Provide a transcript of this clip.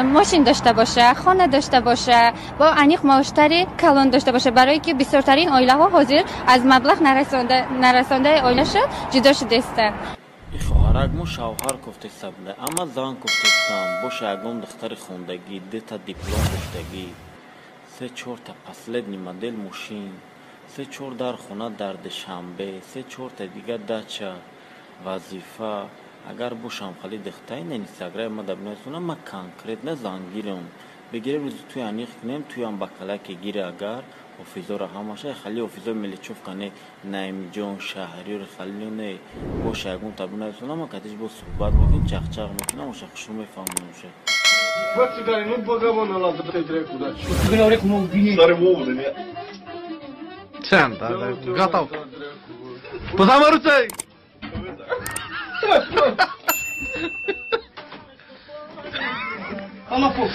ماشین داشته باشه، خانه داشته باشه، با انیق مشتری کلان داشته باشه، برای که بسیارترین عائله ها حاضر از مبلغ نرسانده عائله‌ش جدا شده است. خواهرک مو شوهر گفته سبله اما زن گفته سم با شگون دختر خوندگی دیتا دیپلم داشتگی سه چهار تا پسلدنی مدل ماشین سه چهار در خونه درد شنبه سه چهار تا دیگه دچه وظیفه اگر باشم خالی دختر این اینستاگرام ما دبنایتونه ما کنکرت نه زنگیرم بگیره روز توی انیخ کنیم توی هم بکلک گیره اگر اوفیزا را هماشه خالی اوفیزا ملی چوف کنه نایم جون شهری رو خالی نه باشه اگون تبنایتونه ما کتیش با صحبت بکنیم چخ میکنم و شخص رو میفهمیم میشه وقتی داری نون بگم و نلازم تدریک بوده بگن آره کنم بینی داره مو بوده نه چند گاتاو بزن رو چای اما پو